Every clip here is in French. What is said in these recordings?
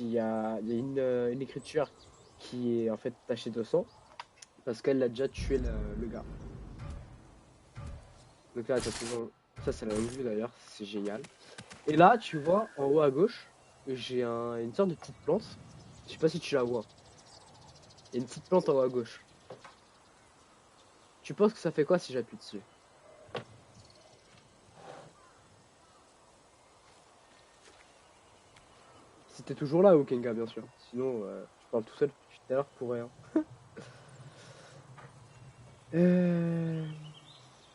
il y a une écriture qui est en fait tachée de sang parce qu'elle a déjà tué le gars. Donc là, t'as toujours. Ça, c'est la même vue d'ailleurs, c'est génial. Et là, tu vois, en haut à gauche, j'ai une sorte de petite plante. Je sais pas si tu la vois. Il y a une petite plante en haut à gauche. Tu penses que ça fait quoi si j'appuie dessus? Si t'es toujours là, Okenga, bien sûr. Sinon, je parle tout seul depuis tout à l'heure pour rien. Euh...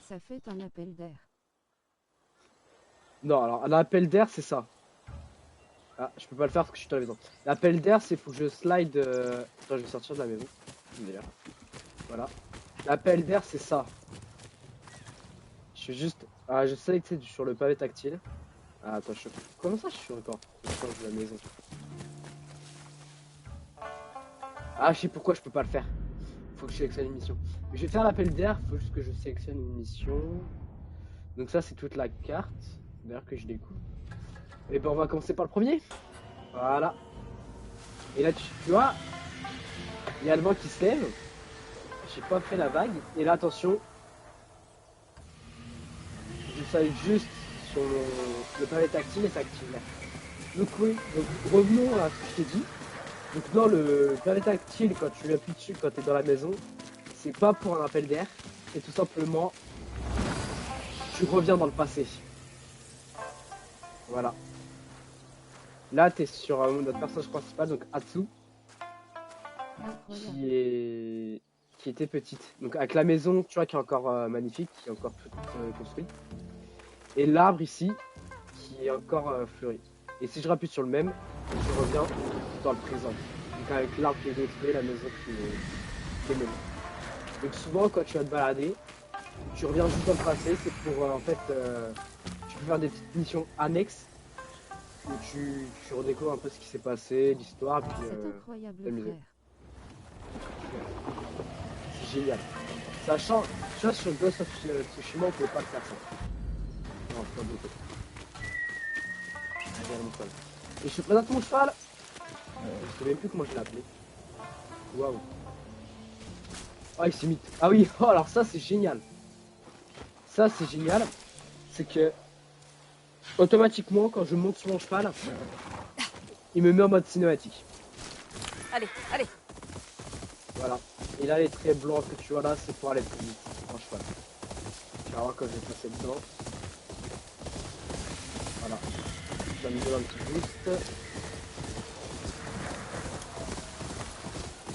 Ça fait un appel d'air. Non, alors, un appel d'air, c'est ça. Ah, je peux pas le faire parce que je suis dans la maison. L'appel d'air, c'est faut que je slide. Attends, je vais sortir de la maison. D'ailleurs. Voilà. L'appel d'air, c'est ça. Je suis juste. Ah, je sais que c'est sur le pavé tactile. Ah, attends, comment ça je suis encore? Je change de la maison. Ah, je sais pourquoi je peux pas le faire. Faut que je sélectionne une mission. Je vais faire l'appel d'air, faut juste que je sélectionne une mission. Donc ça, c'est toute la carte. D'ailleurs que je découvre. Et ben, on va commencer par le premier. Voilà. Et là, tu vois, il y a le vent qui se lève. J'ai pas fait la vague. Et là, attention. Je salue juste sur le pavé tactile et ça active là. Donc oui, donc revenons à ce que je t'ai dit. Donc dans le pavé tactile, quand tu appuies dessus quand tu es dans la maison, c'est pas pour un appel d'air, c'est tout simplement tu reviens dans le passé. Voilà. Là, tu es sur notre personnage principal, donc Atsu, Incroyable. qui était petite. Donc avec la maison, tu vois, qui est encore magnifique, qui est encore toute construite. Et l'arbre ici, qui est encore fleuri. Et si je rappuie sur le même, je reviens dans le présent. Donc avec l'arbre qui est détruit, la maison qui est menée. Donc souvent, quand tu vas te balader, tu reviens juste dans le passé, c'est pour en fait, tu peux faire des petites missions annexes où tu redécouvres un peu ce qui s'est passé, l'histoire, puis C'est incroyable, t'amuser. frère. C'est génial. Sachant, tu vois, sur Ghost of Tsushima, on pouvait pas le faire ça. Non, c'est pas beaucoup. Et je te présente mon cheval. Je sais même plus comment je l'ai appelé. Waouh. Ah, il s'est mis. Ah oui, oh, alors ça, c'est génial. Ça, c'est génial. C'est que, automatiquement, quand je monte sur mon cheval, il me met en mode cinématique. Allez, allez. Voilà. Et là, les traits blancs que tu vois là, c'est pour aller plus vite en cheval. Tu vas voir quand je vais passer dedans. Voilà. Ça me donne un petit boost.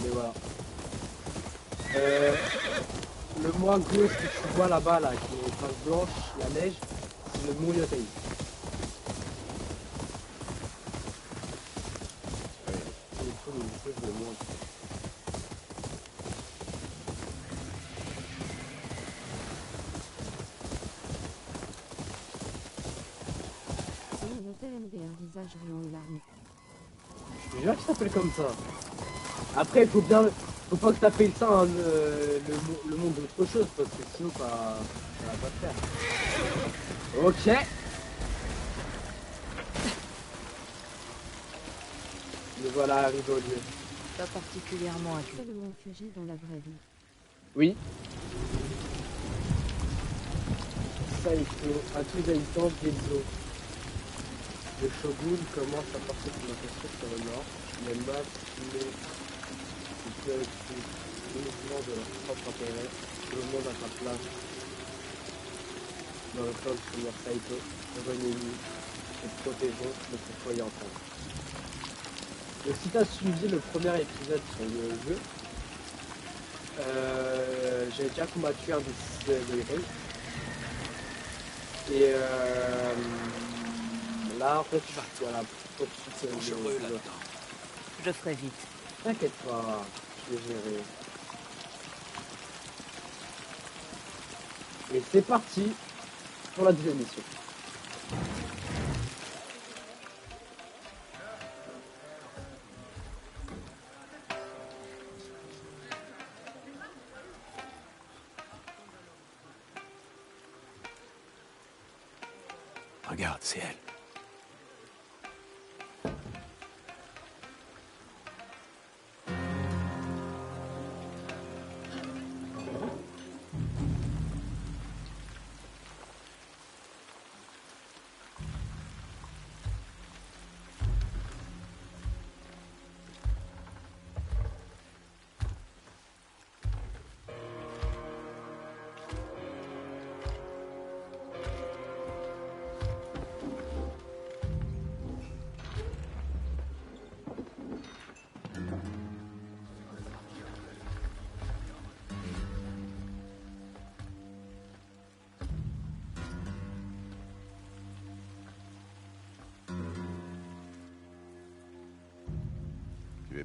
Mais voilà. Le moins gauche que tu vois là-bas, là, qui est face blanche, la neige, c'est le mont Yotei. C'est une TMD, un visage riant et larmé. Je te jure qu'il s'appelle comme ça. Après, faut pas que t'appelles ça le monde d'autre chose, parce que sinon ça va pas te faire. Ok. Me voilà arrivé au lieu. Pas particulièrement C'est accueilli. le mont Fuji dans la vraie vie. Oui. Saito, à tous les habitants d'Ezo. Le shogun commence à porter son attention sur le nord. Les masses le mouvement de leur propre intérêt. Tout le monde a sa place dans le clan du seigneur Saito. Rejoignez-nous et protégeons notre foyer ensemble. Donc si tu as suivi le premier épisode sur le jeu, j'ai déjà combattu un des héros. Et là, en fait, voilà, tout de suite, Je ferai vite. t'inquiète pas, je vais gérer. Et c'est parti pour la deuxième mission. Regarde, c'est elle.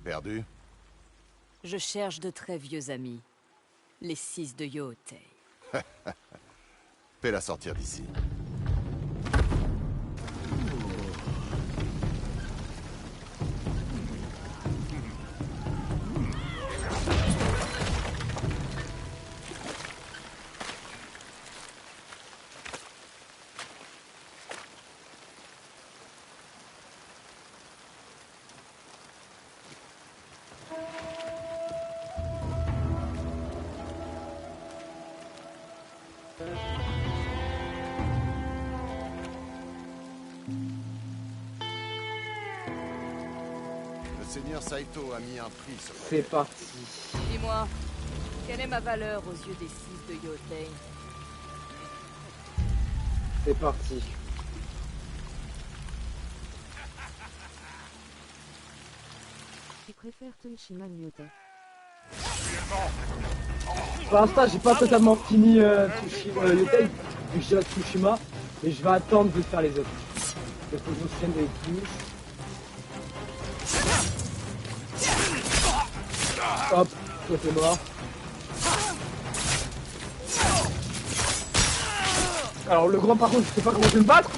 perdu? Je cherche de très vieux amis. Les 6 de Yootei. Fais-la sortir d'ici. Le seigneur Saito a mis un prix sur C'est parti. Dis-moi, quelle est ma valeur aux yeux des 6 de Yootei? C'est parti. Tu préfères Tsushima Yootei? Pour l'instant, j'ai pas totalement fini Tsushima, Yootei, vu que j'ai la Tsushima, mais je vais attendre de faire les autres. Parce que je me souviens des touches. Hop, toi t'es mort. Alors le grand par contre, je sais pas comment je vais me battre.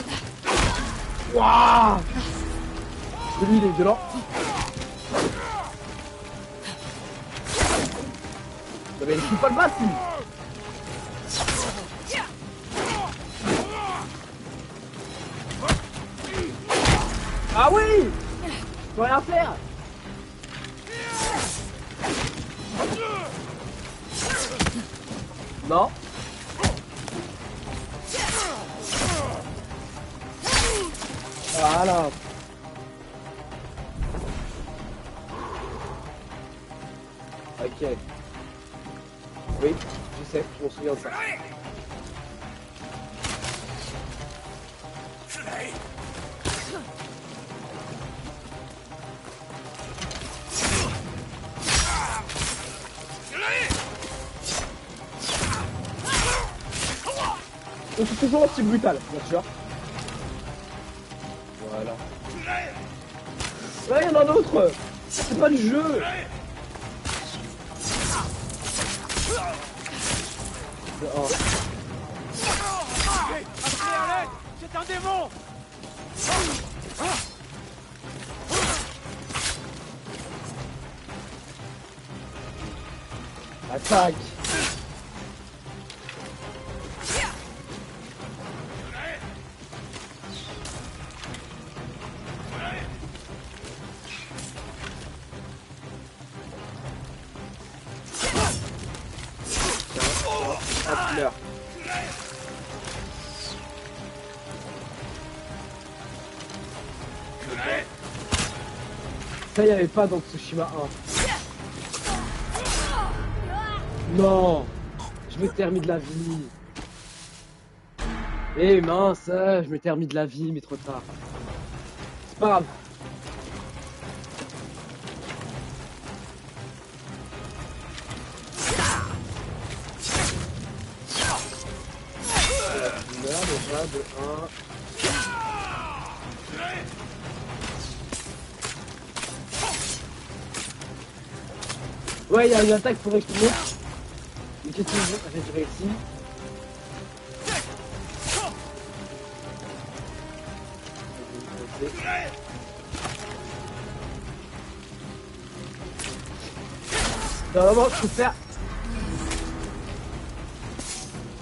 Waouh! Lui il est violent. Mais il faut pas le battre lui. Ah oui! Je peux rien faire. Non. Voilà. Ok. Oui, je sais, je m'en souviens de ça. Donc c'est toujours aussi brutal, bien sûr. Voilà. Ouais, il y en a un autre. C'est pas du jeu. Oh. C'est un démon! Attaque. Ah, tu meurs. Ça, il n'y avait pas dans Tsushima 1. Non, je m'étais remis de la vie. Eh mince, je m'étais remis de la vie, mais trop tard. C'est pas grave. Tu meurs déjà de 1. Ouais, il y a une attaque pour exploser. Mais qu'est-ce que tu veux? J'ai réussi. Normalement, je peux faire.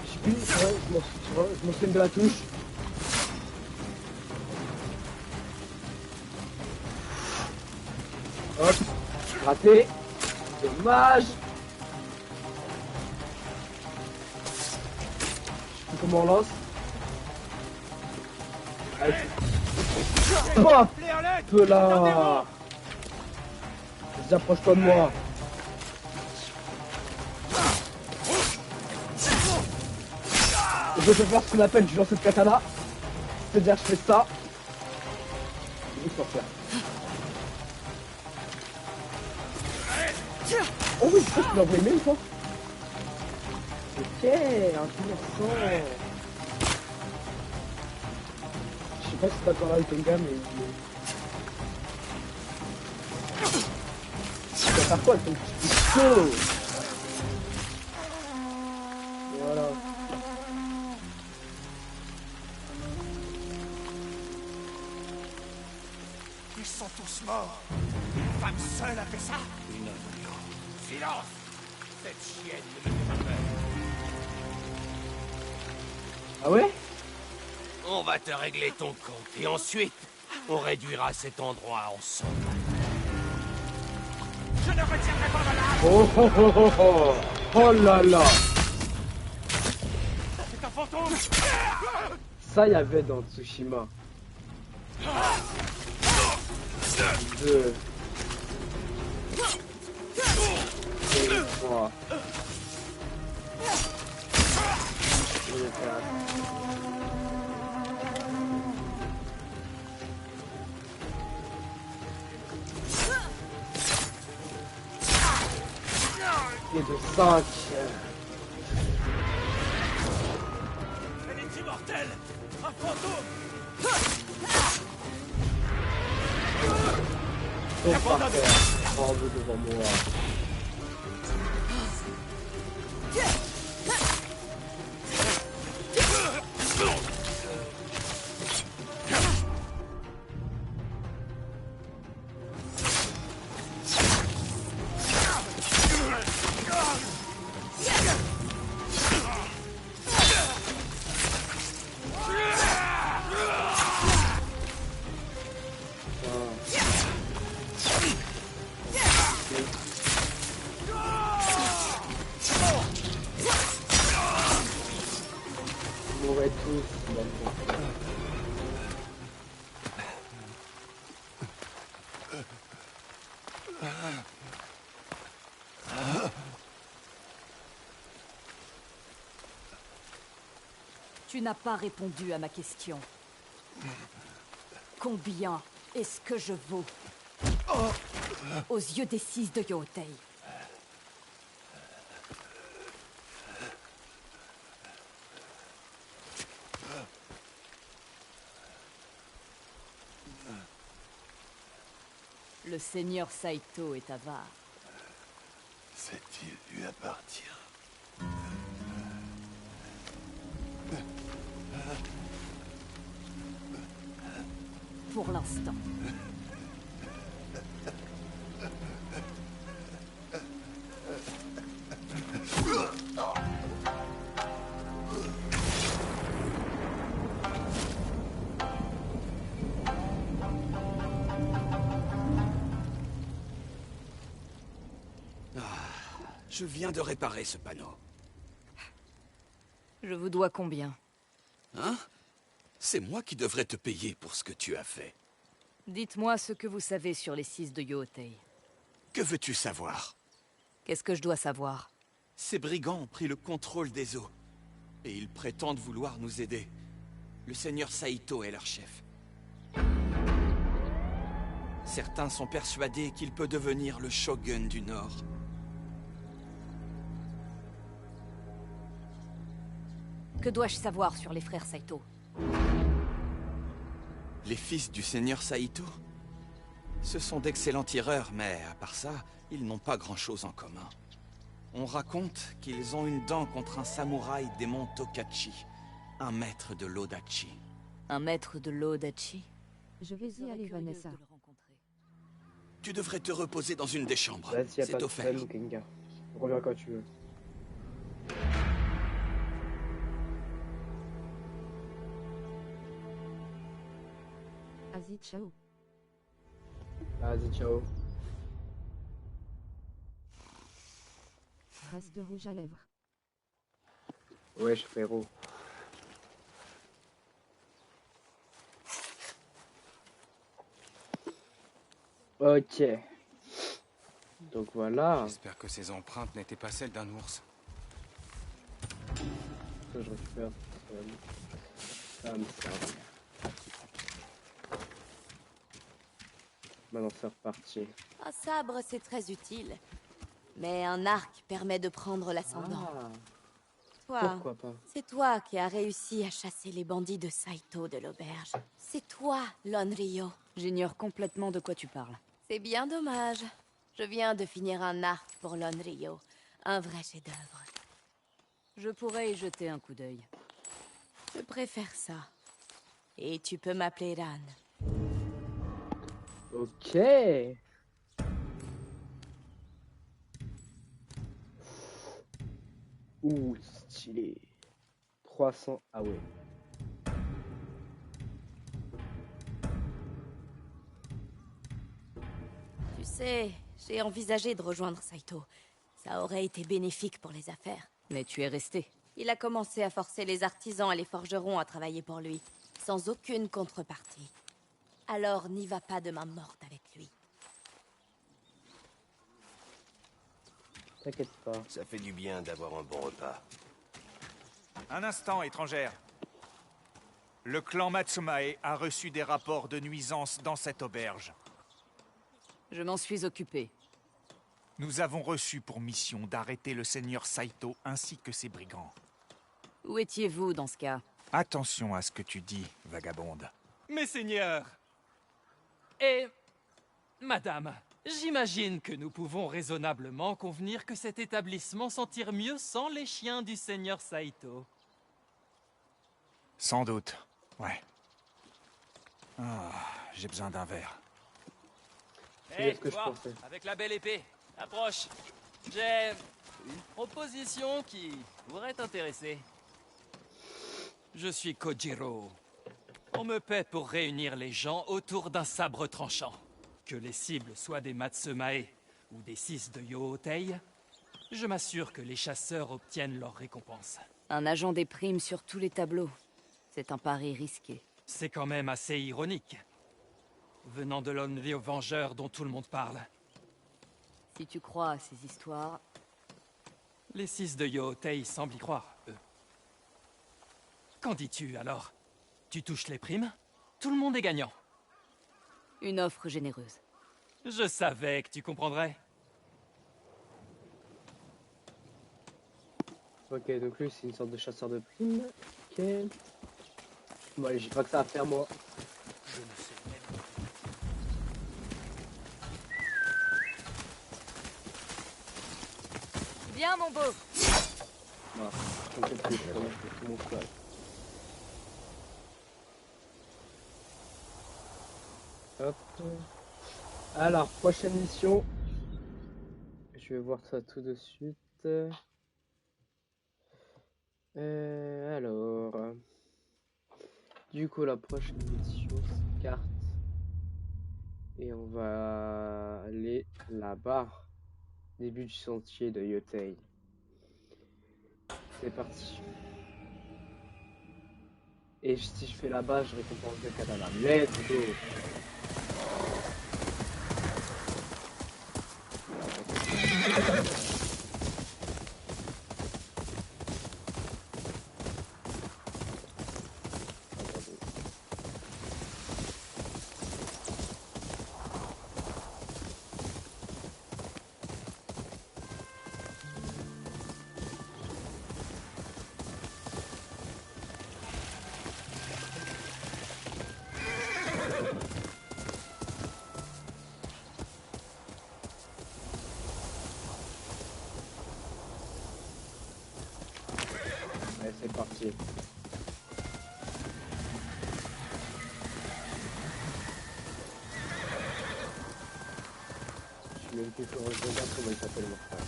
Je sais plus, ouais, je m'en souviens de la touche. Hop, raté. Dommage. Je sais plus comment on lance. Allez. Hop, peu là. Vas-y, approche-toi de moi. Je vais faire ce qu'on appelle du lancer de katana. C'est-à-dire que je fais ça. Je vais sortir. Oh oui, je l'as envoyé même quoi. Ok, intéressant. Je sais pas si c'est d'accord avec ton gars, mais... faire quoi ton petit chaud? Voilà. Ils sont tous morts. Une femme seule a fait ça. Une œuvre. Silence. Cette chienne ne me fait pas peur. Ah ouais? On va te régler ton compte et ensuite, on réduira cet endroit en cendres. Je ne retiendrai pas ma lame. Oh oh oh oh oh. Oh là là. C'est un fantôme. Ça y avait dans Tsushima. 2 et 3 et 4 et de 5. Elle est immortelle. Un fantôme. Donc par terre, en haut devant moi. Vous mourrez tous dans le fond. Tu n'as pas répondu à ma question. Combien est-ce que je vaux aux yeux des 6 de Yotei? Le seigneur Saito est avare. Cette île lui appartient. Pour l'instant. Je viens de réparer ce panneau. Je vous dois combien? Hein? C'est moi qui devrais te payer pour ce que tu as fait. Dites-moi ce que vous savez sur les 6 de Yotei. Que veux-tu savoir? Qu'est-ce que je dois savoir? Ces brigands ont pris le contrôle des eaux. Et ils prétendent vouloir nous aider. Le seigneur Saito est leur chef. Certains sont persuadés qu'il peut devenir le shogun du Nord. Que dois-je savoir sur les frères Saito? Les fils du seigneur Saito? Ce sont d'excellents tireurs, mais à part ça, ils n'ont pas grand-chose en commun. On raconte qu'ils ont une dent contre un samouraï des monts Tokachi, un maître de l'Odachi. Un maître de l'Odachi? Je vais y aller, Vanessa. Tu devrais te reposer dans une des chambres. Vas-y, y a pas C'est de offert. problème, Kenga. Reviens quand tu veux. Vas-y, ciao. Vas-y, ciao. Reste rouge à lèvres. Wesh, frérot. Ok. Donc voilà. J'espère que ces empreintes n'étaient pas celles d'un ours. Ça, je récupère. Ça va me servir. Maintenant, c'est reparti. Un sabre, c'est très utile. Mais un arc permet de prendre l'ascendant. Ah, Toi, pourquoi pas? c'est toi qui as réussi à chasser les bandits de Saito de l'auberge. C'est toi, Lonryo. J'ignore complètement de quoi tu parles. C'est bien dommage. Je viens de finir un arc pour l'Onryo. Un vrai chef-d'œuvre. Je pourrais y jeter un coup d'œil. Je préfère ça. Et tu peux m'appeler Ran. Ok. Ouh, stylé. 300. Ah ouais. Tu sais, j'ai envisagé de rejoindre Saito. Ça aurait été bénéfique pour les affaires. Mais tu es resté. Il a commencé à forcer les artisans et les forgerons à travailler pour lui, sans aucune contrepartie. Alors n'y va pas de main morte avec lui. T'inquiète pas. Ça fait du bien d'avoir un bon repas. Un instant, étrangère. Le clan Matsumae a reçu des rapports de nuisances dans cette auberge. Je m'en suis occupé. Nous avons reçu pour mission d'arrêter le seigneur Saito ainsi que ses brigands. Où étiez-vous dans ce cas? Attention à ce que tu dis, vagabonde. Mes seigneurs et madame, j'imagine que nous pouvons raisonnablement convenir que cet établissement s'en tire mieux sans les chiens du seigneur Saito. Sans doute, ouais. Ah, j'ai besoin d'un verre. C'est ce que je pensais. Avec la belle épée, approche. J'ai une proposition qui pourrait t'intéresser. Je suis Kojiro. On me paie pour réunir les gens autour d'un sabre tranchant. Que les cibles soient des Matsumae ou des 6 de Yootei, je m'assure que les chasseurs obtiennent leur récompense. Un agent des primes sur tous les tableaux. C'est un pari risqué. C'est quand même assez ironique. Venant de l'Onryo Vengeur dont tout le monde parle. Si tu crois à ces histoires... Les 6 de Yootei semblent y croire, eux. Qu'en dis-tu, alors? Tu touches les primes? Tout le monde est gagnant. Une offre généreuse. Je savais que tu comprendrais. Ok, donc lui, c'est une sorte de chasseur de primes. Ok. Bon, allez, j'ai pas que ça à faire, moi. Je ne sais même Viens, mon beau. Non, t'inquiète plus, vraiment, je fais tout mon squad. Hop. Alors, prochaine mission. Je vais voir ça tout de suite. Alors. Du coup, la prochaine mission, c'est carte. Et on va aller là-bas. Début du sentier de Yotei. C'est parti. Et si je fais là-bas, je récompense le katana. Let's go! Allez, c'est parti. Je suis même plus sûr, je regarde comment il s'appelle mon frère.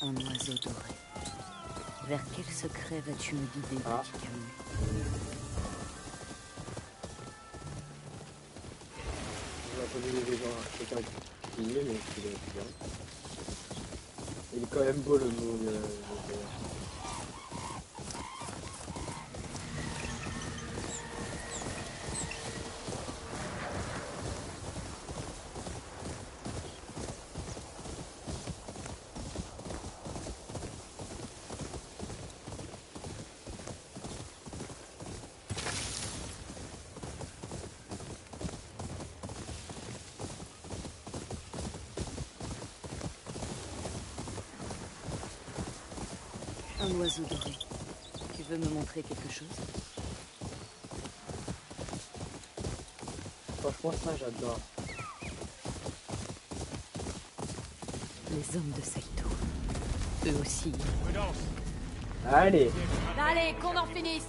Un oiseau doré. Vers quel secret vas-tu me guider, Ah. petit Camus? On a entendu les gens, quelqu'un qui est mais il est bien. Il est quand même beau le mot. Un oiseau doré. Tu veux me montrer quelque chose? Franchement, ça, j'adore. Les hommes de Saito. Eux aussi. Allez. Allez, qu'on en finisse.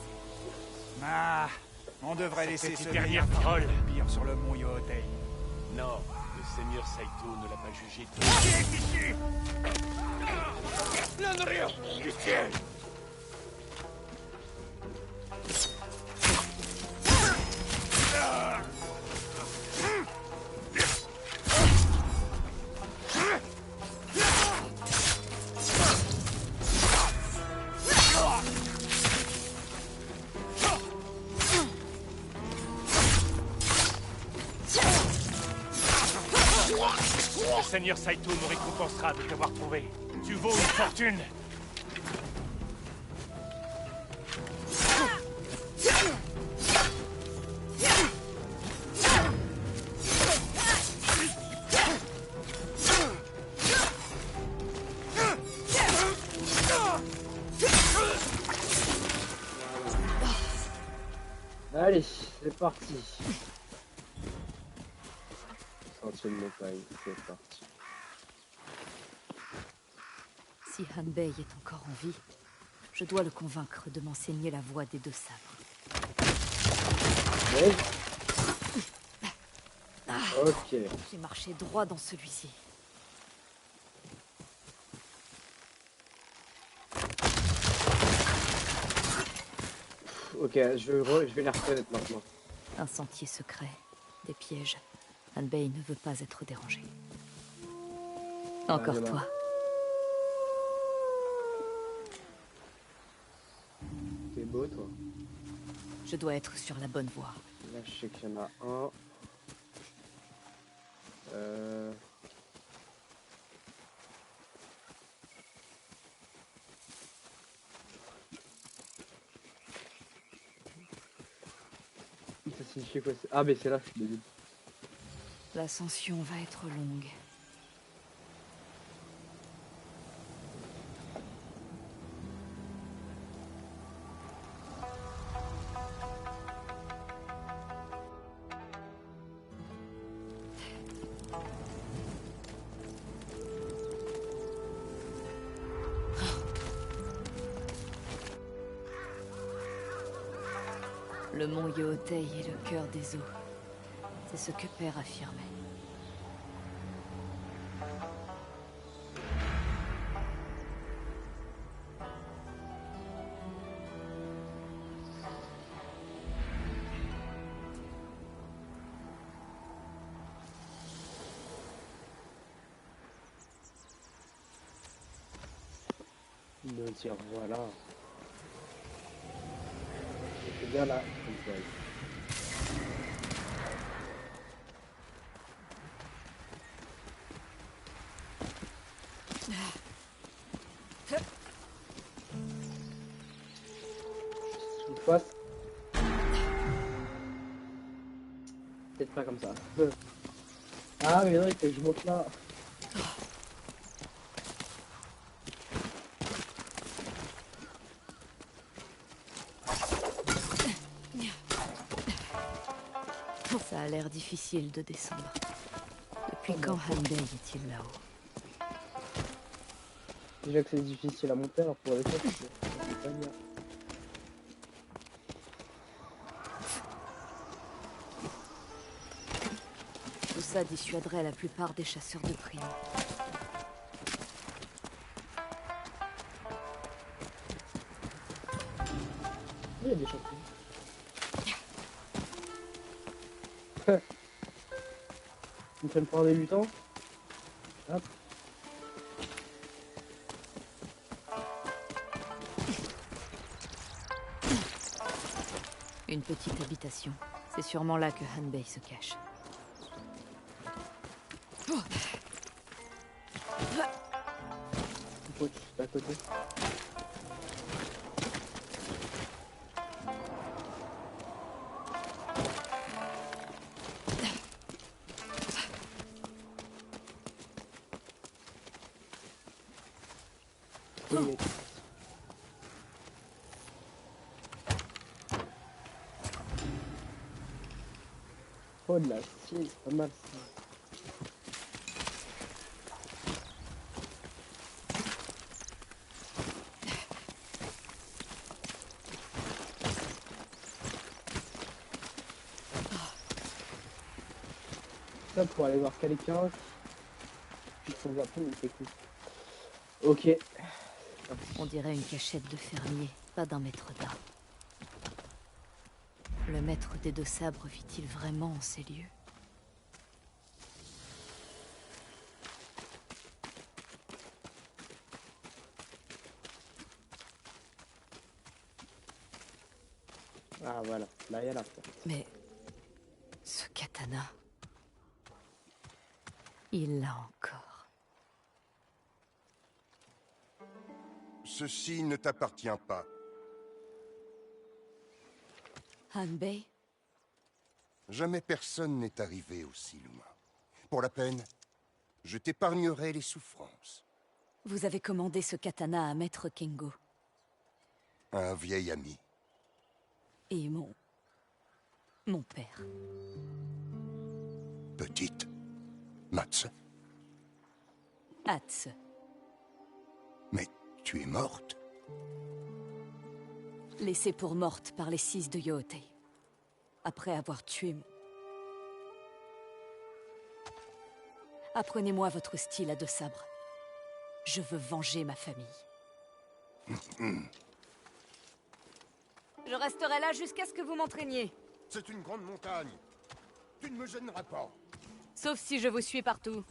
Ah, on devrait laisser ce dernière parole. pire sur le mont Yohotei. Non, le seigneur Saito ne l'a pas jugé. Le seigneur Saito nous récompensera de t'avoir trouvé. Tu vaux une fortune. Allez, c'est parti. Sentier de montagne, c'est parti. Si Hanbei est encore en vie, je dois le convaincre de m'enseigner la voie des deux sabres. Oui. Ok. J'ai marché droit dans celui-ci. Ok, je vais les reconnaître maintenant. Un sentier secret, des pièges. Hanbei ne veut pas être dérangé. Encore voilà. toi. T'es beau, toi. Je dois être sur la bonne voie. Là, je sais qu'il y en a un. Ça signifie quoi? Ah, mais c'est là, je suis débile. L'ascension va être longue. Le mont Yohotei est le cœur des eaux. C'est ce que Père affirmait. Me dire voilà. C'est bien là, comme ça. Une fois. Peut-être pas comme ça. Ah mais non, il faut que je monte là. Ça a l'air difficile de descendre. Depuis quand Hanbei est-il là-haut? Déjà que c'est difficile à monter, alors pour les autres, c'est pas bien. Tout ça dissuaderait la plupart des chasseurs de primes. Il y a des champignons. Une seule pour un débutant. Hop. Une petite habitation. C'est sûrement là que Hanbei se cache. Pourquoi tu es à côté? Oui. Oh, de l'acier, c'est pas mal ça. Ça pour aller voir quelqu'un qui se voit plus, mais c'est cool. Ok. On dirait une cachette de fermier, pas d'un maître d'art. Le maître des deux sabres vit-il vraiment en ces lieux? Ah voilà, là il y a la porte. Mais ce katana, il l'a encore. Ceci ne t'appartient pas. Hanbei? Jamais personne n'est arrivé aussi loin. Pour la peine, je t'épargnerai les souffrances. Vous avez commandé ce katana à Maître Kengo. Un vieil ami. Et mon père. Petite Matsu. Hatsu. Mais tu es morte. Laissée pour morte par les 6 de Yootei. Après avoir tué Apprenez-moi votre style à deux sabres. Je veux venger ma famille. Je resterai là jusqu'à ce que vous m'entraîniez. C'est une grande montagne. Tu ne me gêneras pas. Sauf si je vous suis partout.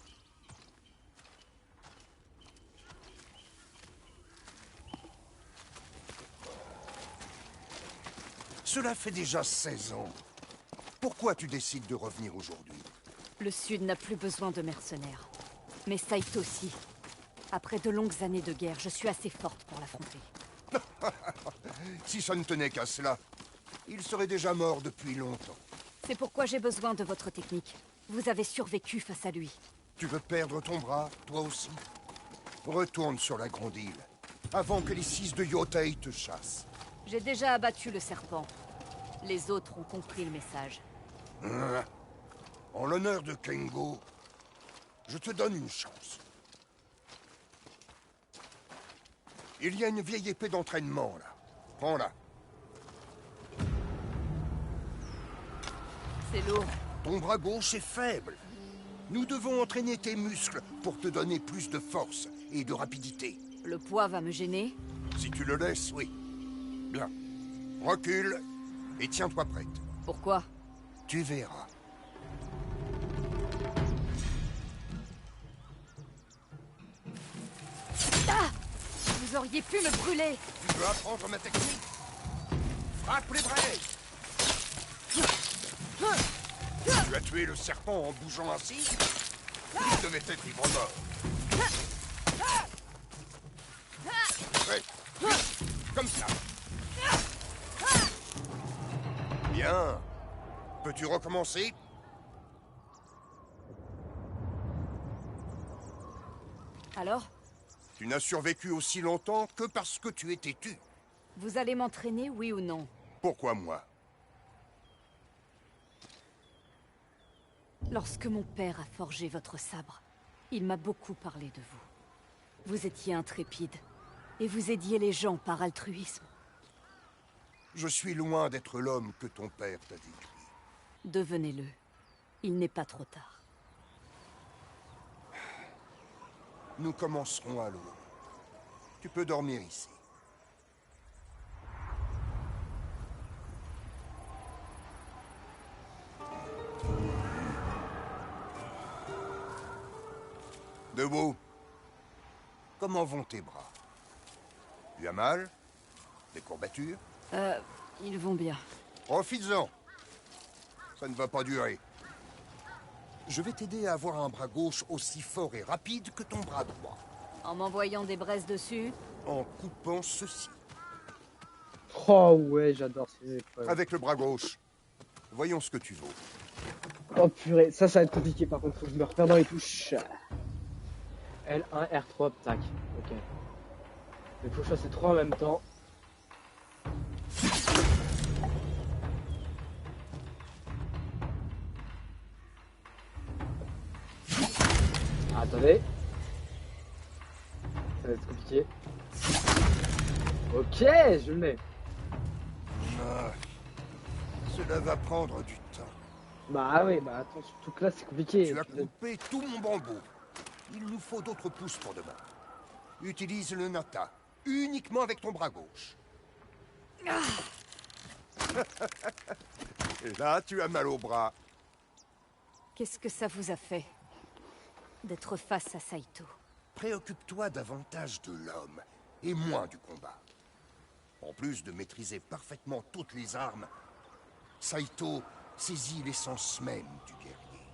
Cela fait déjà 16 ans. Pourquoi tu décides de revenir aujourd'hui? Le Sud n'a plus besoin de mercenaires. Mais Saito aussi. Après de longues années de guerre, je suis assez forte pour l'affronter. Si ça ne tenait qu'à cela, il serait déjà mort depuis longtemps. C'est pourquoi j'ai besoin de votre technique. Vous avez survécu face à lui. Tu veux perdre ton bras, toi aussi? Retourne sur la grande île, avant que les 6 de Yootei te chassent. J'ai déjà abattu le serpent. Les autres ont compris le message. En l'honneur de Kengo, je te donne une chance. Il y a une vieille épée d'entraînement, là. Prends-la. C'est lourd. Ton bras gauche est faible. Nous devons entraîner tes muscles pour te donner plus de force et de rapidité. Le poids va me gêner? Si tu le laisses, oui. Bien. Recule et tiens-toi prête. Pourquoi? Tu verras. Ah! Vous auriez pu me brûler! Tu veux apprendre ma technique? Frappe les braies! Tu as tué le serpent en bougeant ainsi? Il devait être ivre mort. Ouais. Comme ça. Bien. Peux-tu recommencer? Alors? Tu n'as survécu aussi longtemps que parce que tu es têtu. Vous allez m'entraîner, oui ou non? Pourquoi moi? Lorsque mon père a forgé votre sabre, il m'a beaucoup parlé de vous. Vous étiez intrépide, et vous aidiez les gens par altruisme. Je suis loin d'être l'homme que ton père t'a décrit. Devenez-le. Il n'est pas trop tard. Nous commencerons à l'aube. Tu peux dormir ici. Debout. Comment vont tes bras? Tu as mal? Des courbatures? Ils vont bien. Profites-en. Ça ne va pas durer. Je vais t'aider à avoir un bras gauche aussi fort et rapide que ton bras droit. En m'envoyant des braises dessus? En coupant ceci. Oh ouais, j'adore ces épreuves. Avec le bras gauche. Voyons ce que tu vaux. Oh purée, ça va être compliqué par contre, faut que je me repère dans les touches. L1, R3, tac. Ok. Il faut que je fasse les trois en même temps. Attendez. Ça va être compliqué. Ok, je l'ai. Ah, cela va prendre du temps. Bah oui, bah attends, surtout que là c'est compliqué. Tu as coupé tout mon bambou. Il nous faut d'autres pousses pour demain. Utilise le nata, uniquement avec ton bras gauche. Et là, tu as mal au bras. Qu'est-ce que ça vous a fait d'être face à Saito? Préoccupe-toi davantage de l'homme et moins du combat. En plus de maîtriser parfaitement toutes les armes, Saito saisit l'essence même du guerrier.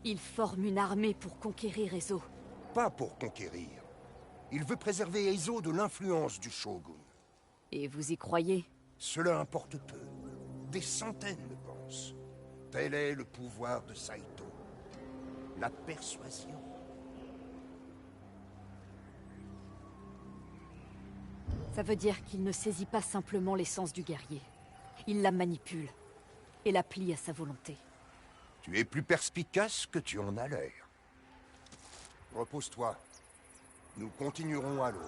Il forme une armée pour conquérir Ezo. Pas pour conquérir. Il veut préserver Ezo de l'influence du shogun. Et vous y croyez? Cela importe peu. Des centaines le pensent. Tel est le pouvoir de Saito. La persuasion. Ça veut dire qu'il ne saisit pas simplement l'essence du guerrier. Il la manipule et la plie à sa volonté. Tu es plus perspicace que tu en as l'air. Repose-toi. Nous continuerons à l'aube.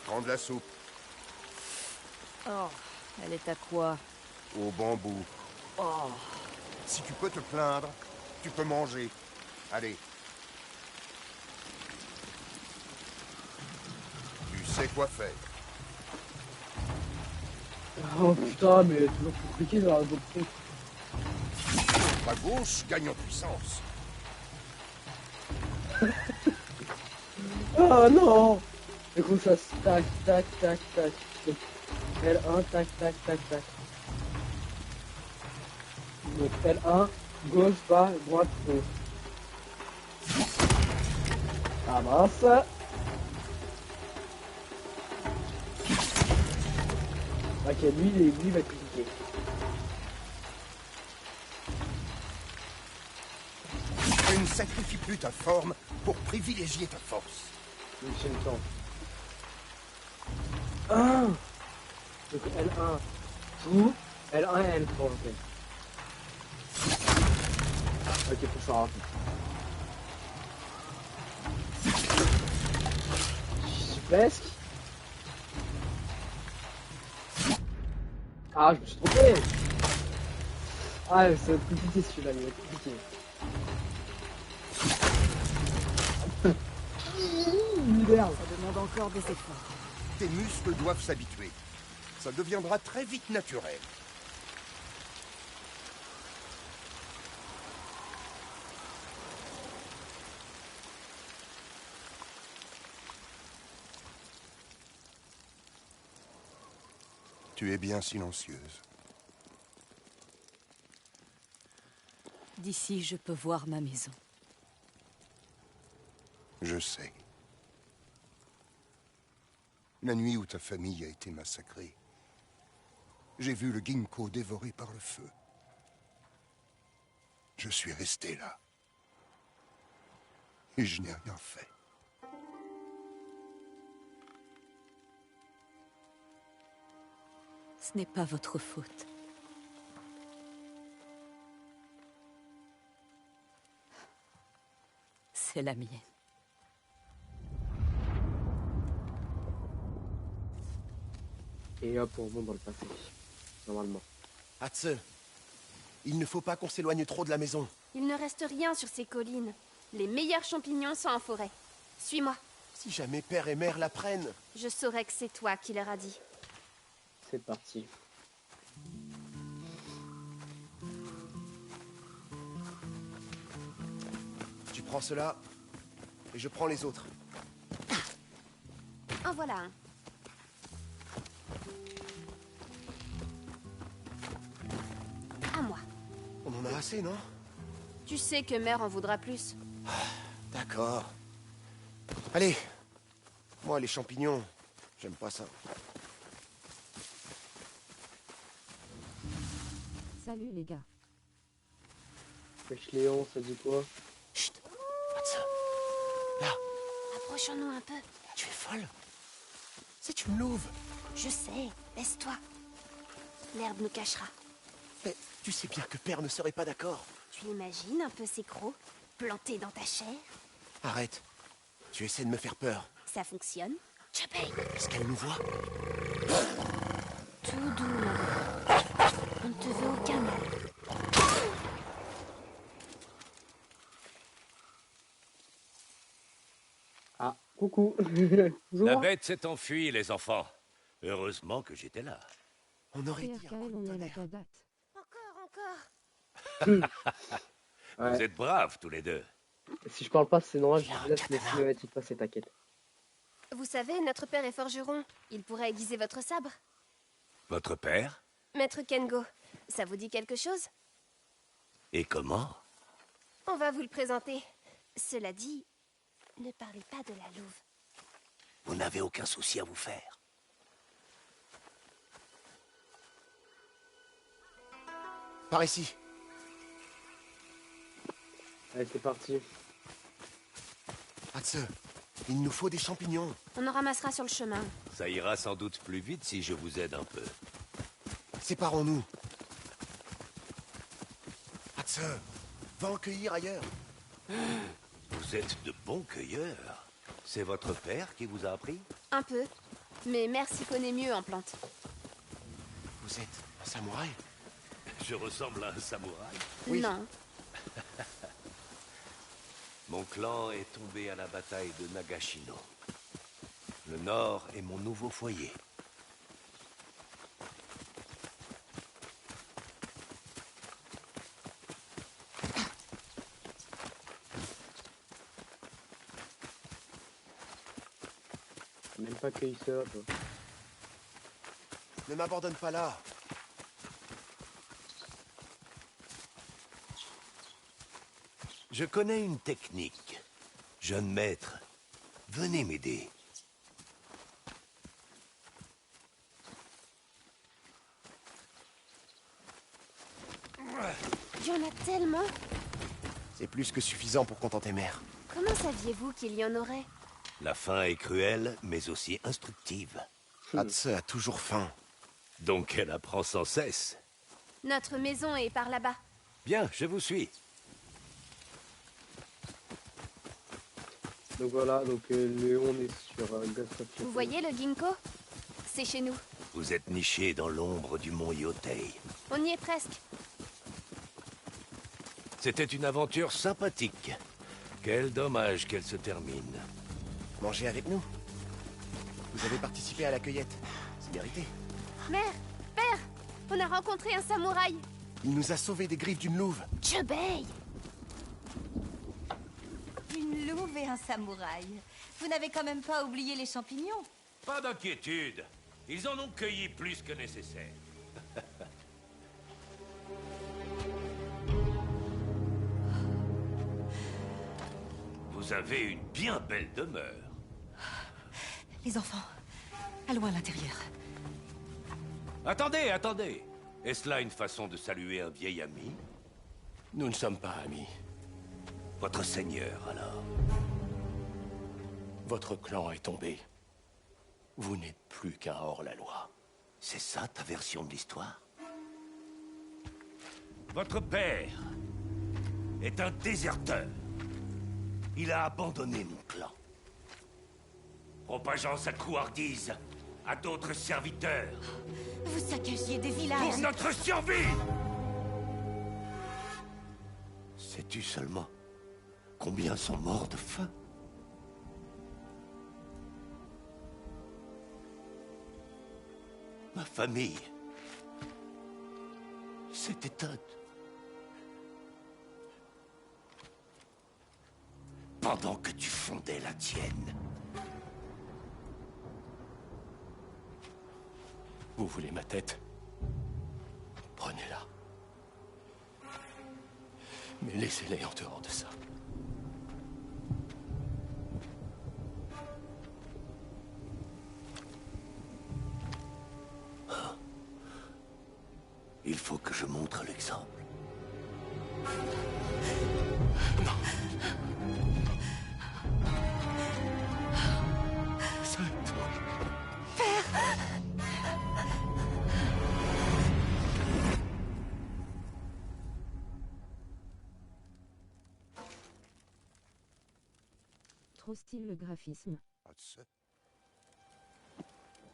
Prends de la soupe. Oh, elle est à quoi? Au bambou. Oh. Si tu peux te plaindre, tu peux manger. Allez. Tu sais quoi faire. Oh putain, mais c'est toujours compliqué dans la votre truc. Ta gauche gagne en puissance. Oh non. Et comme ça, tac, tac, tac, tac. L1, tac, tac, tac, tac. Donc L1, gauche, bas, droite, haut. Ah mince. Ok, lui va être compliqué. Tu ne sacrifies plus ta forme pour privilégier ta force. J'ai le temps. 1. Donc L1, tout. L1 et L3, ok. Ok, faut faire rapide. Je suis presque. Ah, je me suis trompé. Ah, c'est compliqué celui-là, il va être compliqué. Merde. Ça demande encore des efforts. Tes muscles doivent s'habituer. Ça deviendra très vite naturel. Tu es bien silencieuse. D'ici, je peux voir ma maison. Je sais. La nuit où ta famille a été massacrée, j'ai vu le ginkgo dévoré par le feu. Je suis resté là. Et je n'ai rien fait. Ce n'est pas votre faute. C'est la mienne. Et hop, on remonte dans le passé. Normalement. Hatse, il ne faut pas qu'on s'éloigne trop de la maison. Il ne reste rien sur ces collines. Les meilleurs champignons sont en forêt. Suis-moi. Si jamais père et mère l'apprennent. Je saurai que c'est toi qui leur a dit. C'est parti. Tu prends cela, et je prends les autres. En voilà un. À moi. On en a assez, non? Tu sais que mère en voudra plus. D'accord. Allez. Moi, les champignons, j'aime pas ça. Salut les gars. Wesh Léon, ça dit quoi? Chut. Hatse. Là. Approchons-nous un peu. Tu es folle? C'est une louve. Je sais, laisse-toi. L'herbe nous cachera. Mais tu sais bien que Père ne serait pas d'accord. Tu imagines un peu ces crocs plantés dans ta chair? Arrête. Tu essaies de me faire peur. Ça fonctionne. Je paye. Est-ce qu'elle nous voit? Tout doux, mon bébé. On ne te veut aucun mal. Ah, coucou. La bête s'est enfuie, les enfants. Heureusement que j'étais là. On aurait dit PRKL, on est la cadate. Encore. Ouais. Vous êtes braves, tous les deux. Si je parle pas, c'est normal, je laisse les cinématiques passer, t'inquiète. Vous savez, notre père est forgeron. Il pourrait aiguiser votre sabre. Votre père? Maître Kengo, ça vous dit quelque chose? Et comment? On va vous le présenter. Cela dit, ne parlez pas de la louve. Vous n'avez aucun souci à vous faire. Par ici. Allez, c'est parti. Hatse, il nous faut des champignons. On en ramassera sur le chemin. Ça ira sans doute plus vite si je vous aide un peu. Séparons-nous. Hatse, va en cueillir ailleurs. Vous êtes de bons cueilleurs. C'est votre père qui vous a appris? Un peu. Mais mère s'y connaît mieux en plantes. Vous êtes un samouraï? Je ressemble à un samouraï? Oui. Non. Mon clan est tombé à la bataille de Nagashino. Le Nord est mon nouveau foyer. Même pas cueilli ça, toi. Ne m'abandonne pas là. Je connais une technique. Jeune maître, venez m'aider. Il y en a tellement. C'est plus que suffisant pour contenter mère. Comment saviez-vous qu'il y en aurait? La faim est cruelle, mais aussi instructive. Hatse a toujours faim. Donc elle apprend sans cesse. Notre maison est par là-bas. Bien, je vous suis. Donc voilà, donc on est sur Ghost of Tsushima. Vous voyez le ginkgo? C'est chez nous. Vous êtes niché dans l'ombre du mont Yotei. On y est presque. C'était une aventure sympathique. Quel dommage qu'elle se termine. Mangez avec nous. Vous avez participé à la cueillette. C'est mérité. Mère, père, on a rencontré un samouraï. Il nous a sauvés des griffes d'une louve. Jubei. Une louve et un samouraï. Vous n'avez quand même pas oublié les champignons? Pas d'inquiétude. Ils en ont cueilli plus que nécessaire. Vous avez une bien belle demeure. Les enfants, allons à l'intérieur. Attendez, attendez. Est-ce là une façon de saluer un vieil ami? Nous ne sommes pas amis. Votre seigneur, alors? Votre clan est tombé. Vous n'êtes plus qu'un hors-la-loi. C'est ça ta version de l'histoire? Votre père est un déserteur. Il a abandonné mon clan, propageant sa couardise à d'autres serviteurs. Vous saccagiez des villages. Pour notre survie! Sais-tu seulement combien sont morts de faim? Ma famille s'est éteinte. Pendant que tu fondais la tienne. Vous voulez ma tête? Prenez-la. Mais laissez-les en dehors de ça. Il faut que je montre l'exemple. Non. Saito. Trop style le graphisme.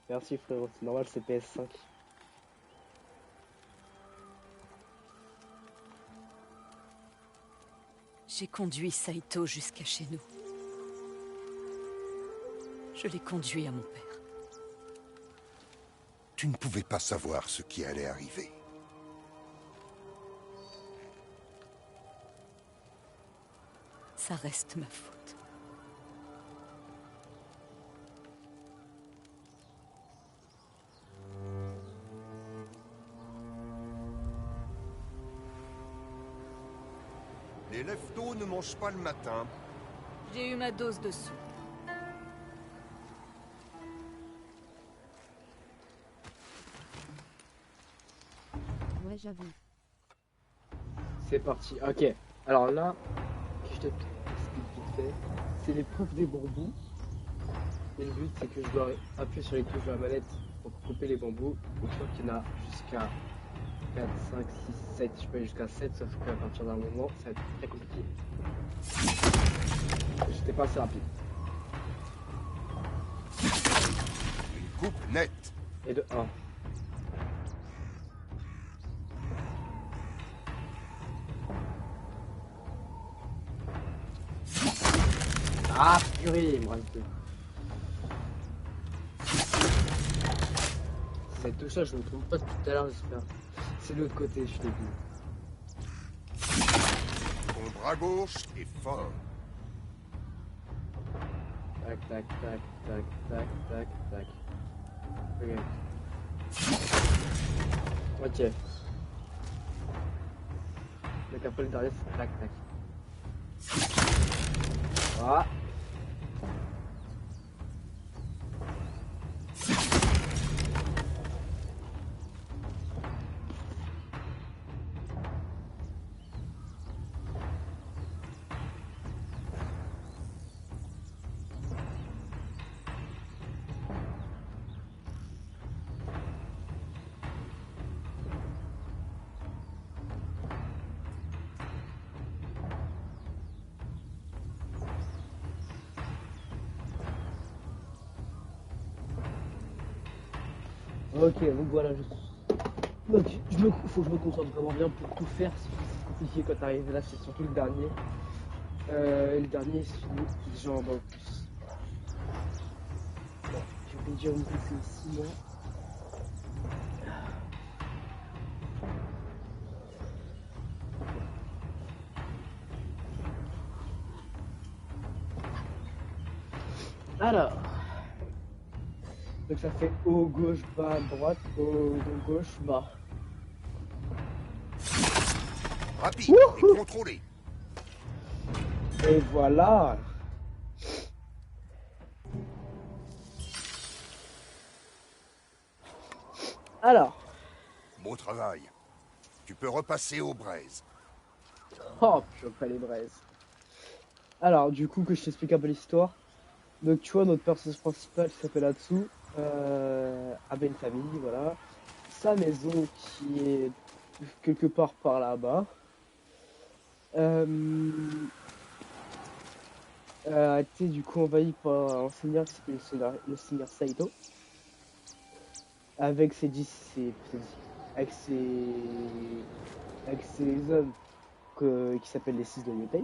Merci frérot, c'est normal, c'est PS5. J'ai conduit Saito jusqu'à chez nous. Je l'ai conduit à mon père. Tu ne pouvais pas savoir ce qui allait arriver. Ça reste ma faute. Les lève-tôt ne mangent pas le matin. J'ai eu ma dose de soupe. Ouais, j'avoue. C'est parti, ok. Alors là, je te explique vite fait. C'est l'épreuve des bambous. Et le but, c'est que je dois appuyer sur les touches de la manette pour couper les bambous. Et je crois qu'il y en a jusqu'à 4, 5, 6, 7. Je peux aller jusqu'à 7, sauf qu'à partir d'un moment, ça va être très compliqué. J'étais pas assez rapide. Une coupe nette. Et de 1. Ah purée, il me reste 2. Cette touche là, je me trompe pas tout à l'heure, j'espère. C'est l'autre côté, je t'ai vu. Ton bras gauche est fort. Tac, tac, tac, tac, tac, tac, tac. Ok. Ok. Donc après le dernier, c'est tac, tac. Voilà. Ok, donc voilà, donc faut que je me concentre vraiment bien pour tout faire, c'est compliqué quand t'arrives là, c'est surtout le dernier. Le dernier, c'est des jambes en plus. Bon, je vais dire une fois c'est ici, là. Alors. Donc ça fait haut, gauche, bas, droite, haut, gauche, bas. Rapide et contrôlé. Et voilà. Alors. Beau travail. Tu peux repasser aux braises. Oh, je ferai les braises. Alors, du coup, que je t'explique un peu l'histoire. Donc, tu vois, notre personnage principal qui s'appelle Atsu. avait une famille, voilà. Sa maison qui est quelque part par là-bas. A été du coup envahi par un seigneur qui s'appelle le seigneur Saito. Avec ses hommes qui s'appellent les 6 de Yotei.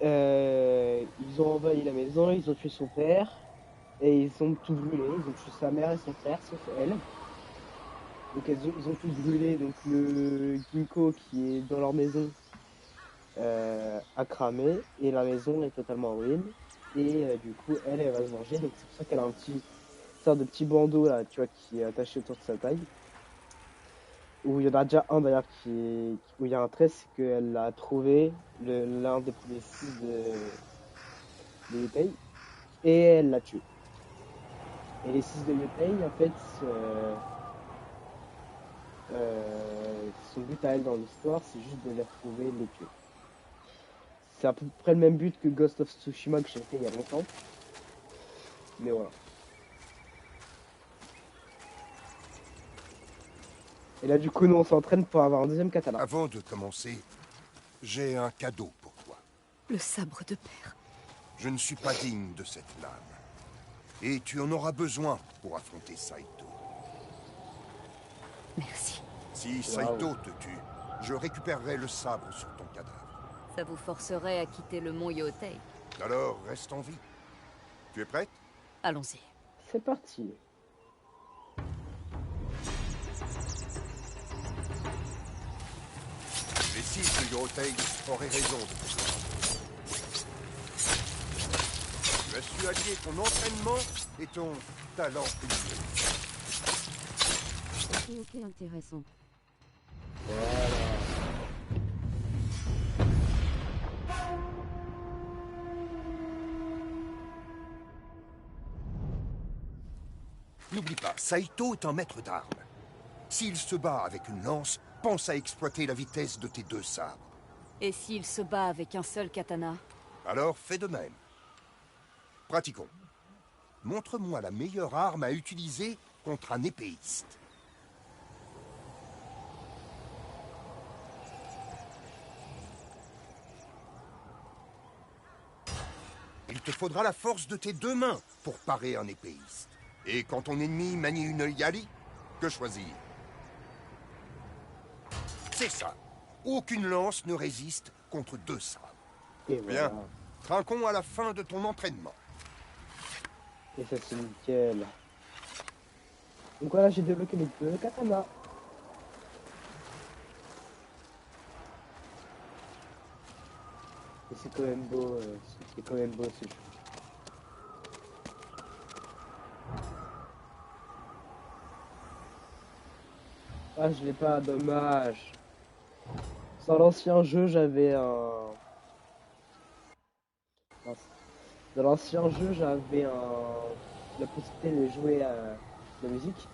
Ils ont envahi la maison, ils ont tué son père. Et ils ont tout brûlé, ils ont tué sa mère et son frère, sauf elle. Donc ils ont tout brûlé, donc le ginkgo qui est dans leur maison a cramé, et la maison est totalement en ruine. Et du coup, elle va se venger, donc c'est pour ça qu'elle a un petit sorte de petit bandeau là, tu vois, qui est attaché autour de sa taille. Où il y en a déjà un d'ailleurs où il y a un trait, c'est qu'elle a trouvé l'un des premiers fils de Yotei, et elle l'a tué. Et les 6 de Yotei, en fait, son but à elle dans l'histoire, c'est juste de les retrouver et de les tuer. C'est à peu près le même but que Ghost of Tsushima que j'ai fait il y a longtemps. Mais voilà. Et là, du coup, nous, on s'entraîne pour avoir un deuxième katana. Avant de commencer, j'ai un cadeau pour toi. Le sabre de père. Je ne suis pas digne de cette lame. Et tu en auras besoin pour affronter Saito. Merci. Si Saito te tue, je récupérerai le sabre sur ton cadavre. Ça vous forcerait à quitter le mont Yotei. Alors, reste en vie. Tu es prête? Allons-y. C'est parti. Les 6 de Yotei auraient raison de te voir. Tu as su allier ton entraînement et ton talent culturel. Ok, intéressant. N'oublie pas, Saito est un maître d'armes. S'il se bat avec une lance, pense à exploiter la vitesse de tes 2 sabres. Et s'il se bat avec un seul katana? Alors fais de même. Pratiquons. Montre-moi la meilleure arme à utiliser contre un épéiste. Il te faudra la force de tes 2 mains pour parer un épéiste. Et quand ton ennemi manie une yali, que choisir? C'est ça. Aucune lance ne résiste contre 2 sabres. Et Bien. voilà. Trinquons à la fin de ton entraînement. Et ça c'est nickel. Donc voilà, j'ai débloqué les 2 katanas. Et c'est quand même beau, c'est quand même beau ce jeu. Ah, je l'ai pas, dommage. Dans l'ancien jeu, j'avais un... Mince. Dans l'ancien jeu, j'avais la possibilité de jouer à la musique.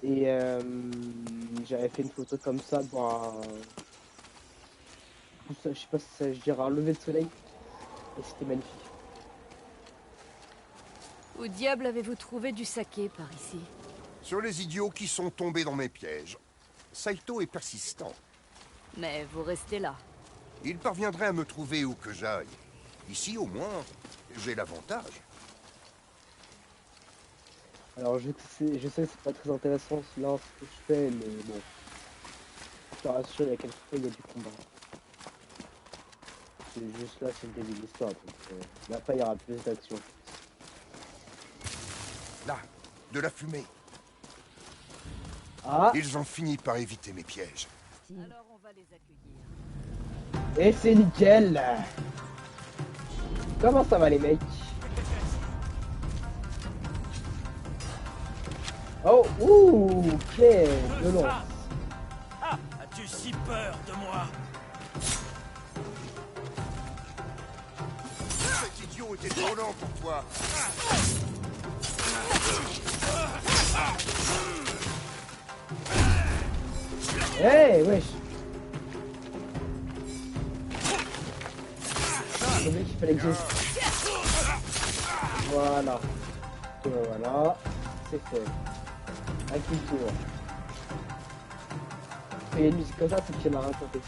Et j'avais fait une photo comme ça pour un... Je sais pas si ça, je dirais un lever de soleil. Et c'était magnifique. Où diable avez-vous trouvé du saké par ici? Sur les idiots qui sont tombés dans mes pièges. Saito est persistant. Mais vous restez là. Il parviendrait à me trouver où que j'aille. Ici, au moins, j'ai l'avantage. Alors je sais que c'est pas très intéressant là ce que je fais, mais bon. Je te rassure, il y a quelques fois il y a du combat. C'est juste là, c'est le début de l'histoire, donc là il y aura plus d'action. Là, de la fumée. Ah. Ils ont fini par éviter mes pièges. Alors on va les accueillir. Et c'est nickel. Comment ça va les mecs? Oh, ouh, ok, violent. Ah, as-tu si peur de moi? Cet idiot était trop lent pour toi. Hey, wesh. Le mec il fallait que je... Voilà. Et voilà. C'est fait. Avec une tour. Et une musique comme ça, c'est qu'il y en a rien compté.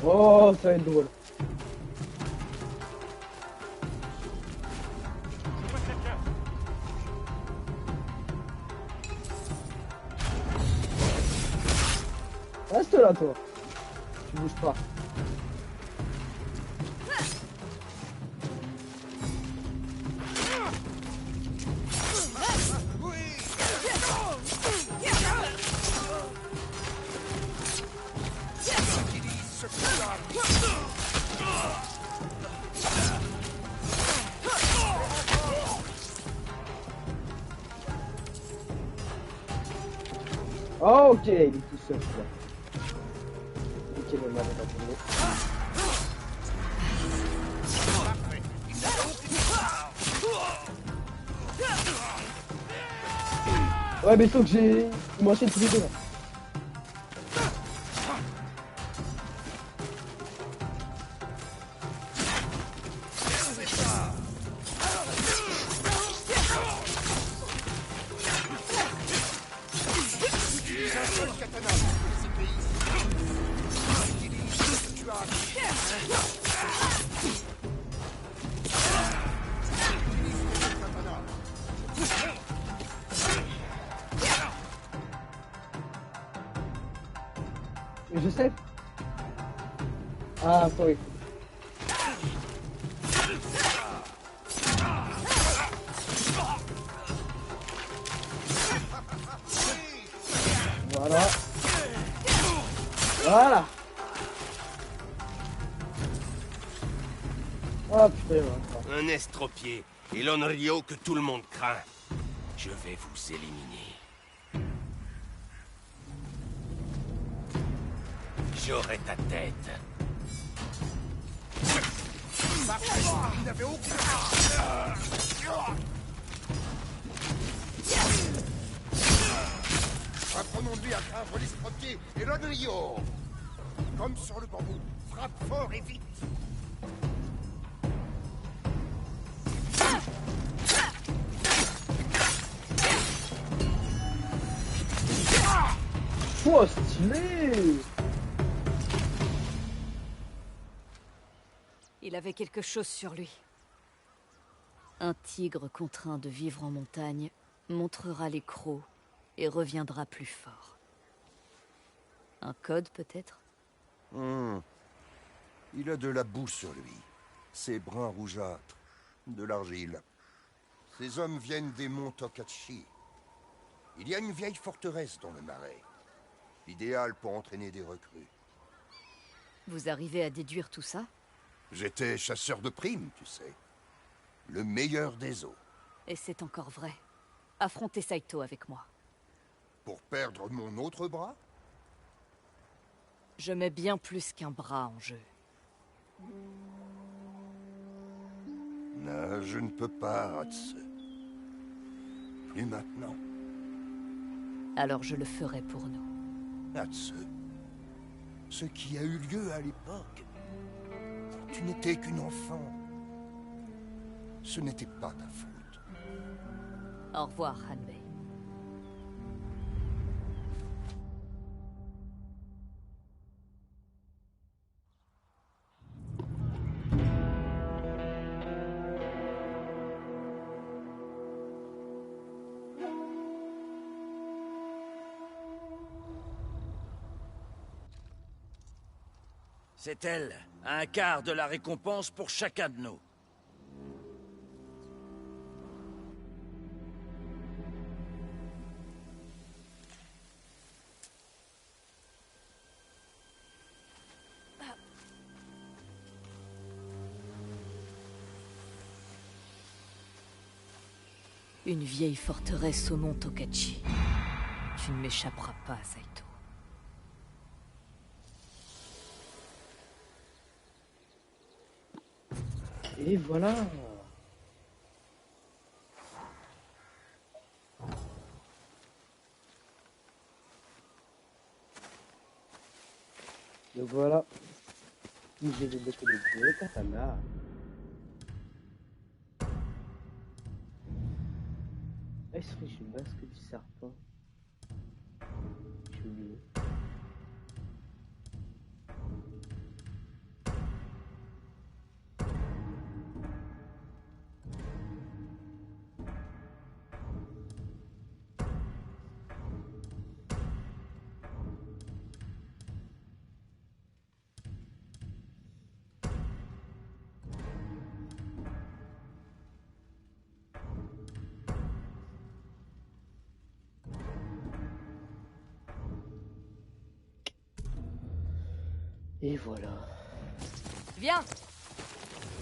Oh, ça va être drôle. Reste là, toi. Tu bouges pas. Oh, ok, il est tout seul, quoi. Ok, le mal est pas tombé. Ouais, mais sauf que j'ai... Il m'enchaîne tous les deux, là. Je sais. Ah, sorry. Voilà. Voilà. Oh putain. Un estropié et l'Onryo que tout le monde craint. Je vais vous éliminer. J'aurai ta tête. Il n'avait aucun... Apprenons-lui à craindre l'estropié et l'Onryo. Comme sur le bambou, frappe fort et vite. Oh, stylé! Il avait quelque chose sur lui. Un tigre contraint de vivre en montagne montrera les crocs et reviendra plus fort. Un code, peut-être? Il a de la boue sur lui. Ses brins rougeâtres. De l'argile. Ces hommes viennent des monts Tokachi. Il y a une vieille forteresse dans le marais. Idéal pour entraîner des recrues. Vous arrivez à déduire tout ça? J'étais chasseur de primes, tu sais. Le meilleur des eaux. Et c'est encore vrai. Affrontez Saito avec moi. Pour perdre mon autre bras? Je mets bien plus qu'un bras en jeu. Non, je ne peux pas, Hatsu. Plus maintenant. Alors je le ferai pour nous. Hatsu, ce qui a eu lieu à l'époque, tu n'étais qu'une enfant. Ce n'était pas ta faute. Au revoir, Hanbei. C'est elle, un quart de la récompense pour chacun de nous. Une vieille forteresse au mont Tokachi. Tu ne m'échapperas pas, Saito. Et voilà. Donc voilà. J'ai débloqué les deux katanas. Ah, il serait une masque du serpent. J'ai oublié. Et voilà. Viens.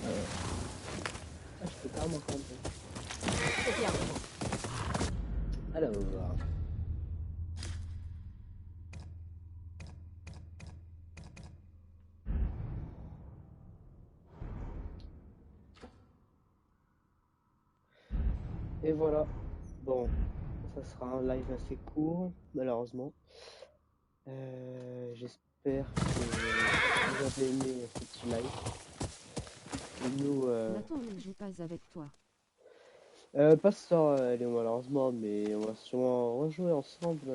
Ah, je peux pas m'en compter. C'est bien. Alors. Et voilà. Bon, ça sera un live assez court, malheureusement. J'espère que vous avez aimé ce petit live. Et nous, Nathan ne joue pas avec toi. pas ce soir, malheureusement, mais on va sûrement rejouer ensemble.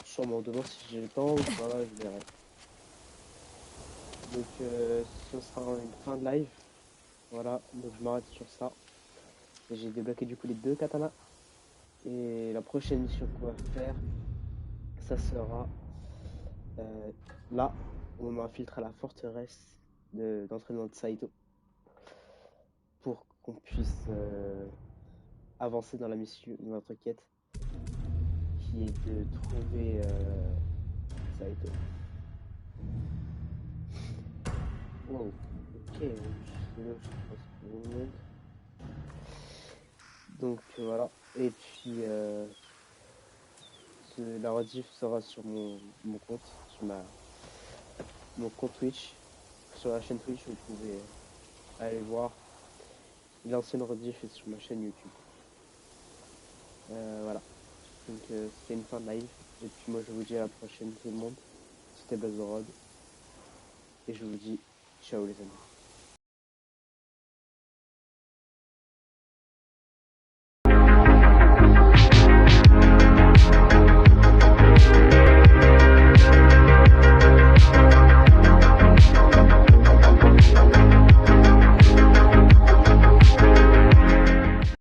Sûrement demain si j'ai le temps, ou voilà, je verrai. Donc, ce sera une fin de live. Voilà, donc je m'arrête sur ça. J'ai débloqué du coup les deux katanas. Et la prochaine mission qu'on va faire, ça sera Là, on m'infiltre à la forteresse d'entraînement de Saito pour qu'on puisse avancer dans la mission, dans notre quête, qui est de trouver Saito. Wow, ok, je pense que tout le monde. Donc voilà, et puis la rediff sera sur mon compte, sur mon compte Twitch, sur la chaîne Twitch, vous pouvez aller voir. L'ancienne rediff est sur ma chaîne YouTube. Voilà, donc c'était une fin de live, et puis moi je vous dis à la prochaine tout le monde, c'était Buzz the Road, et je vous dis ciao les amis.